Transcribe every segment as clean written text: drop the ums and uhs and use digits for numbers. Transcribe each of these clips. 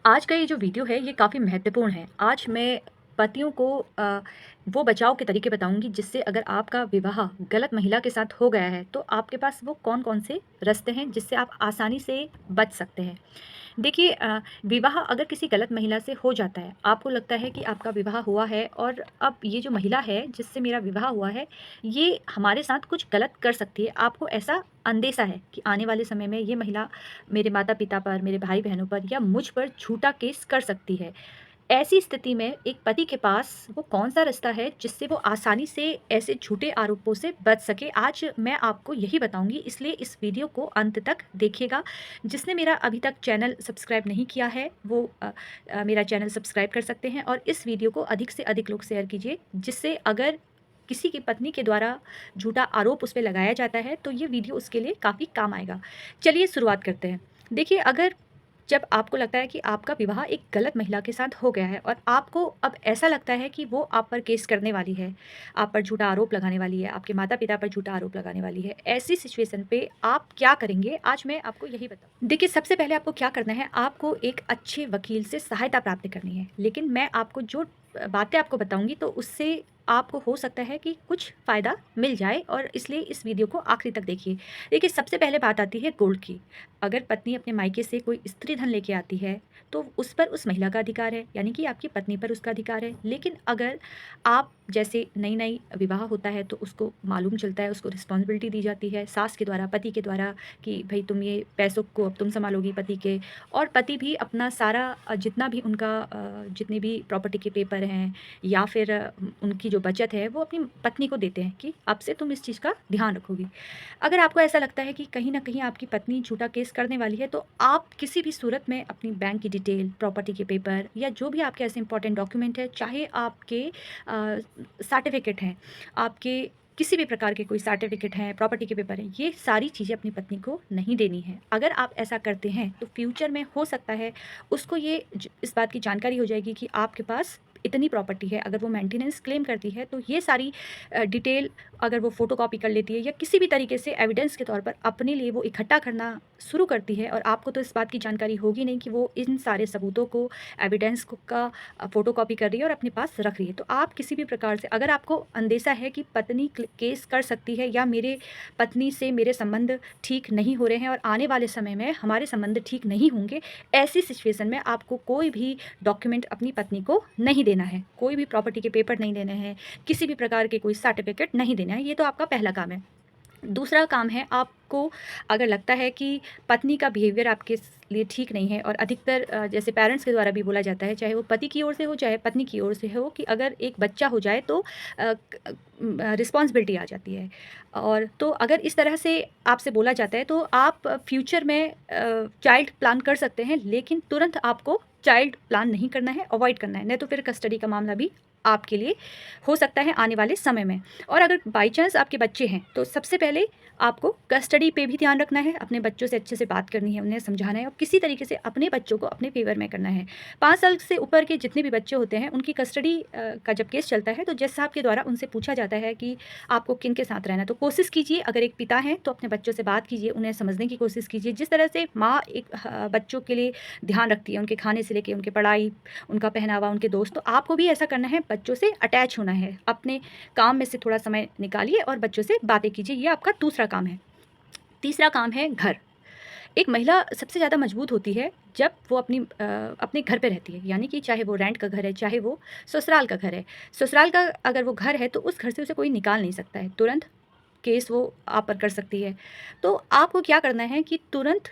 आज का ये जो वीडियो है ये काफ़ी महत्वपूर्ण है। आज मैं पतियों को वो बचाव के तरीके बताऊँगी जिससे अगर आपका विवाह गलत महिला के साथ हो गया है तो आपके पास वो कौन-कौन से रास्ते हैं जिससे आप आसानी से बच सकते हैं। देखिए विवाह अगर किसी गलत महिला से हो जाता है, आपको लगता है कि आपका विवाह हुआ है और अब ये जो महिला है जिससे मेरा विवाह हुआ है, ये हमारे साथ कुछ गलत कर सकती है। आपको ऐसा अंदेशा है कि आने वाले समय में ये महिला मेरे माता-पिता पर, मेरे भाई-बहनों पर या मुझ पर झूठा केस कर सकती है। ऐसी स्थिति में एक पति के पास वो कौन-सा रास्ता है जिससे वो आसानी से ऐसे झूठे आरोपों से बच सके? आज मैं आपको यही बताऊँगी, इसलिए इस वीडियो को अंत तक देखिएगा। जिसने मेरा अभी तक चैनल सब्सक्राइब नहीं किया है वो मेरा चैनल सब्सक्राइब कर सकते हैं और इस वीडियो को अधिक से अधिक लोग शेयर कीजिए, जिससे अगर किसी की पत्नी के द्वारा झूठा आरोप उस पे लगाया जाता है, तो ये वीडियो उसके लिए काफ़ी काम आएगा। चलिए शुरुआत करते हैं। देखिए, अगर जब आपको लगता है कि आपका विवाह एक गलत महिला के साथ हो गया है और आपको अब ऐसा लगता है कि वो आप पर केस करने वाली है, आप पर झूठा आरोप लगाने वाली है, आपके माता-पिता पर झूठा आरोप लगाने वाली है, ऐसी सिचुएशन पे आप क्या करेंगे? आज मैं आपको यही बताऊँ। देखिए, सबसे पहले आपको क्या करना है, आपको एक अच्छे वकील से सहायता प्राप्त करनी है। लेकिन मैं आपको जो बातें आपको बताऊँगी तो उससे आपको हो सकता है कि कुछ फ़ायदा मिल जाए और इसलिए इस वीडियो को आखिरी तक देखिए। देखिए, सबसे पहले बात आती है गोल्ड की। अगर पत्नी अपने मायके से कोई स्त्री धन लेके आती है, तो उस पर उस महिला का अधिकार है, यानी कि आपकी पत्नी पर उसका अधिकार है। लेकिन अगर आप जैसे नई-नई विवाह होता है, तो उसको मालूम चलता है, उसको रिस्पॉन्सिबिलिटी दी जाती है सास के द्वारा, पति के द्वारा कि भई तुम ये पैसों को अब तुम सँभालोगी पति के और पति भी अपना सारा जितना भी उनका जितने भी प्रॉपर्टी के पेपर हैं या फिर उनकी जो बचत है, वो अपनी पत्नी को देते हैं कि अब से तुम इस चीज़ का ध्यान रखोगी। अगर आपको ऐसा लगता है कि कहीं न कहीं आपकी पत्नी झूठा केस करने वाली है, तो आप किसी भी सूरत में अपनी बैंक की डिटेल, प्रॉपर्टी के पेपर या जो भी आपके ऐसे इंपॉर्टेंट डॉक्यूमेंट है, चाहे आपके सर्टिफ़िकेट हैं, आपके किसी भी प्रकार के कोई सर्टिफ़िकेट हैं, प्रॉपर्टी के पेपर हैं, ये सारी चीज़ें अपनी पत्नी को नहीं देनी है। अगर आप ऐसा करते हैं, तो फ्यूचर में हो सकता है उसको ये इस बात की जानकारी हो जाएगी कि आपके पास इतनी प्रॉपर्टी है। अगर वो मेंटेनेंस क्लेम करती है, तो ये सारी डिटेल अगर वो फ़ोटोकॉपी कर लेती है या किसी भी तरीके से एविडेंस के तौर पर अपने लिए वो इकट्ठा करना शुरू करती है और आपको तो इस बात की जानकारी होगी नहीं कि वो इन सारे सबूतों को, एविडेंस को का फ़ोटोकॉपी कर रही है और अपने पास रख रही है। तो आप किसी भी प्रकार से अगर आपको अंदेशा है कि पत्नी केस कर सकती है या मेरे पत्नी से मेरे संबंध ठीक नहीं हो रहे हैं और आने वाले समय में हमारे संबंध ठीक नहीं होंगे, ऐसी सिचुएशन में आपको कोई भी डॉक्यूमेंट अपनी पत्नी को नहीं देना है। कोई भी प्रॉपर्टी के पेपर नहीं देने हैं, किसी भी प्रकार के कोई सर्टिफ़िकेट नहीं देना है, ये तो आपका पहला काम है। दूसरा काम है आपको अगर लगता है कि पत्नी का बिहेवियर आपके लिए ठीक नहीं है और अधिकतर जैसे पेरेंट्स के द्वारा भी बोला जाता है, चाहे वो पति की ओर से हो, चाहे पत्नी की ओर से हो कि अगर एक बच्चा हो जाए तो रिस्पॉन्सिबिलिटी आ जाती है। और तो अगर इस तरह से आपसे बोला जाता है तो आप फ्यूचर में चाइल्ड प्लान कर सकते हैं, लेकिन तुरंत आपको चाइल्ड प्लान नहीं करना है, अवॉइड करना है, नहीं तो फिर कस्टडी का मामला भी आपके लिए हो सकता है आने वाले समय में। और अगर बाई चांस आपके बच्चे हैं, तो सबसे पहले आपको कस्टडी पे भी ध्यान रखना है, अपने बच्चों से अच्छे से बात करनी है, उन्हें समझाना है और किसी तरीके से अपने बच्चों को अपने फ़ेवर में करना है। 5 साल से ऊपर के जितने भी बच्चे होते हैं, उनकी कस्टडी का जब केस चलता है, तो जज साहब के द्वारा उनसे पूछा जाता है कि आपको किनके साथ रहना है। तो कोशिश कीजिए, अगर एक पिता हैं, तो अपने बच्चों से बात कीजिए, उन्हें समझने की कोशिश कीजिए। जिस तरह से माँ एक बच्चों के लिए ध्यान रखती है, उनके खाने से लेके उनकी पढ़ाई, उनका पहनावा, उनके दोस्त, तो आपको भी ऐसा करना है, बच्चों से अटैच होना है। अपने काम में से थोड़ा समय निकालिए और बच्चों से बातें कीजिए, ये आपका दूसरा काम है। तीसरा काम है घर। एक महिला सबसे ज़्यादा मजबूत होती है जब वो अपने घर पे रहती है, यानी कि चाहे वो रेंट का घर है, चाहे वो ससुराल का घर है। ससुराल का अगर वो घर है तो उस घर से उसे कोई निकाल नहीं सकता है, तुरंत केस वो आप पर कर सकती है। तो आपको क्या करना है कि तुरंत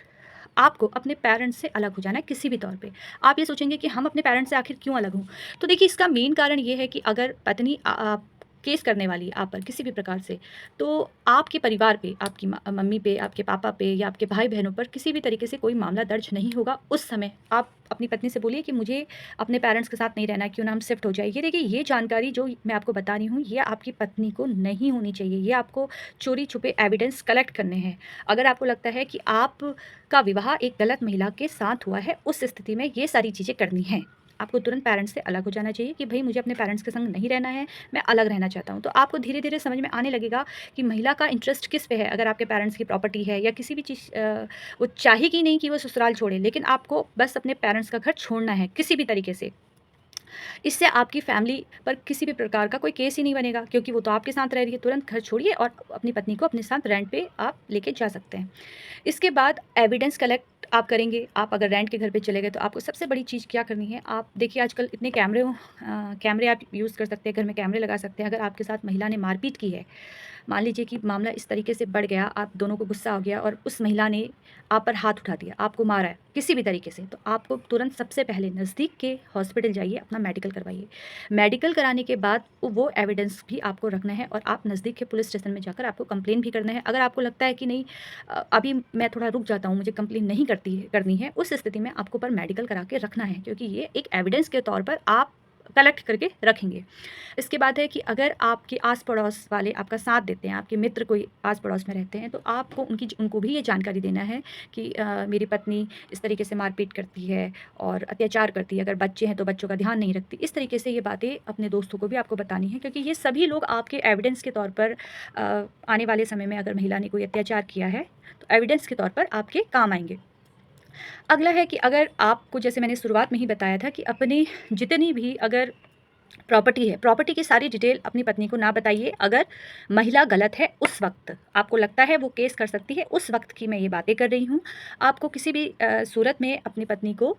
आपको अपने पेरेंट्स से अलग हो जाना है किसी भी तौर पे। आप ये सोचेंगे कि हम अपने पेरेंट्स से आखिर क्यों अलग हों? तो देखिए, इसका मेन कारण ये है कि अगर पत्नी केस करने वाली है आप पर किसी भी प्रकार से, तो आपके परिवार पे, आपकी मम्मी पे, आपके पापा पे या आपके भाई-बहनों पर किसी भी तरीके से कोई मामला दर्ज नहीं होगा उस समय। आप अपनी पत्नी से बोलिए कि मुझे अपने पेरेंट्स के साथ नहीं रहना है, क्यों ना हम शिफ्ट हो जाए। ये देखिए, ये जानकारी जो मैं आपको बता रही हूँ, ये आपकी पत्नी को नहीं होनी चाहिए। ये आपको चोरी-छुपे एविडेंस कलेक्ट करने हैं। अगर आपको लगता है कि आपका विवाह एक गलत महिला के साथ हुआ है, उस स्थिति में ये सारी चीज़ें करनी हैं। आपको तुरंत पेरेंट्स से अलग हो जाना चाहिए कि भई मुझे अपने पेरेंट्स के संग नहीं रहना है, मैं अलग रहना चाहता हूँ। तो आपको धीरे-धीरे समझ में आने लगेगा कि महिला का इंटरेस्ट किस पे है। अगर आपके पेरेंट्स की प्रॉपर्टी है या किसी भी चीज़ वो चाहेगी नहीं कि वो ससुराल छोड़े, लेकिन आपको बस अपने पेरेंट्स का घर छोड़ना है किसी भी तरीके से। इससे आपकी फैमिली पर किसी भी प्रकार का कोई केस ही नहीं बनेगा, क्योंकि वो तो आपके साथ रह रही है। तुरंत घर छोड़िए और अपनी पत्नी को अपने साथ रेंट पे आप लेके जा सकते हैं। इसके बाद एविडेंस कलेक्ट आप करेंगे। आप अगर रेंट के घर पे चले गए तो आपको सबसे बड़ी चीज़ क्या करनी है, आप देखिए आजकल इतने कैमरे आप यूज़ कर सकते हैं, घर में कैमरे लगा सकते हैं। अगर आपके साथ महिला ने मारपीट की है, मान लीजिए कि मामला इस तरीके से बढ़ गया, आप दोनों को गुस्सा हो गया और उस महिला ने आप पर हाथ उठा दिया, आपको मारा है किसी भी तरीके से, तो आपको तुरंत सबसे पहले नज़दीक के हॉस्पिटल जाइए, अपना मेडिकल करवाइए। मेडिकल कराने के बाद वो एविडेंस भी आपको रखना है और आप नज़दीक के पुलिस स्टेशन में जाकर आपको कंप्लेन भी करना है। अगर आपको लगता है कि नहीं अभी मैं थोड़ा रुक जाता हूँ, मुझे कंप्लेन नहीं करनी है, उस स्थिति में आपको पर मेडिकल करा के रखना है, क्योंकि ये एक एविडेंस के तौर पर आप कलेक्ट करके रखेंगे। इसके बाद है कि अगर आपके आस-पड़ोस वाले आपका साथ देते हैं, आपके मित्र कोई आस-पड़ोस में रहते हैं, तो आपको उनको भी ये जानकारी देना है कि मेरी पत्नी इस तरीके से मारपीट करती है और अत्याचार करती है, अगर बच्चे हैं तो बच्चों का ध्यान नहीं रखती। इस तरीके से ये बातें अपने दोस्तों को भी आपको बतानी है, क्योंकि ये सभी लोग आपके एविडेंस के तौर पर आने वाले समय में अगर महिला ने कोई अत्याचार किया है, तो एविडेंस के तौर पर आपके काम आएँगे। अगला है कि अगर आपको, जैसे मैंने शुरुआत में ही बताया था, कि अपनी जितनी भी अगर प्रॉपर्टी है, प्रॉपर्टी की सारी डिटेल अपनी पत्नी को ना बताइए। अगर महिला गलत है, उस वक़्त आपको लगता है वो केस कर सकती है, उस वक़्त की मैं ये बातें कर रही हूँ। आपको किसी भी सूरत में अपनी पत्नी को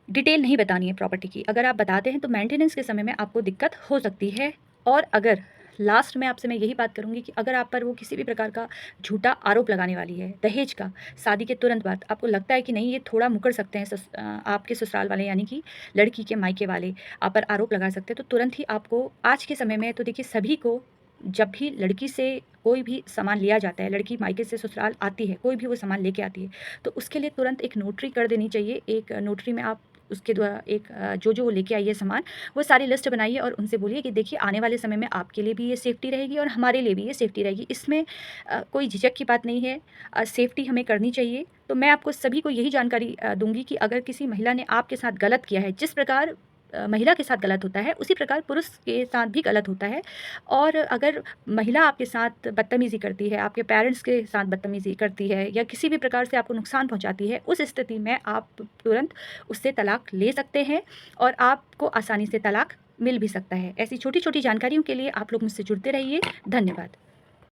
डिटेल नहीं बतानी है प्रॉपर्टी की। अगर आप बताते हैं तो मेंटेनेंस के समय में आपको दिक्कत हो सकती है। और अगर लास्ट में आपसे मैं यही बात करूँगी कि अगर आप पर वो किसी भी प्रकार का झूठा आरोप लगाने वाली है, दहेज का, शादी के तुरंत बाद आपको लगता है कि नहीं ये थोड़ा मुकर सकते हैं, आपके ससुराल वाले यानी कि लड़की के मायके वाले आप पर आरोप लगा सकते हैं, तो तुरंत ही आपको आज के समय में तो देखिए सभी को, जब भी लड़की से कोई भी सामान लिया जाता है, लड़की मायके से ससुराल आती है, कोई भी वो सामान लेके आती है, तो उसके लिए तुरंत एक नोटरी कर देनी चाहिए। एक नोटरी में आप उसके द्वारा एक जो वो लेके आई है सामान, वो सारी लिस्ट बनाइए और उनसे बोलिए कि देखिए आने वाले समय में आपके लिए भी ये सेफ्टी रहेगी और हमारे लिए भी ये सेफ्टी रहेगी। इसमें कोई झिझक की बात नहीं है, सेफ्टी हमें करनी चाहिए। तो मैं आपको सभी को यही जानकारी दूँगी कि अगर किसी महिला ने आपके साथ गलत किया है, जिस प्रकार महिला के साथ गलत होता है, उसी प्रकार पुरुष के साथ भी गलत होता है। और अगर महिला आपके साथ बदतमीज़ी करती है, आपके पेरेंट्स के साथ बदतमीज़ी करती है या किसी भी प्रकार से आपको नुकसान पहुँचाती है, उस स्थिति में आप तुरंत उससे तलाक ले सकते हैं और आपको आसानी से तलाक मिल भी सकता है। ऐसी छोटी-छोटी जानकारियों के लिए आप लोग मुझसे जुड़ते रहिए। धन्यवाद।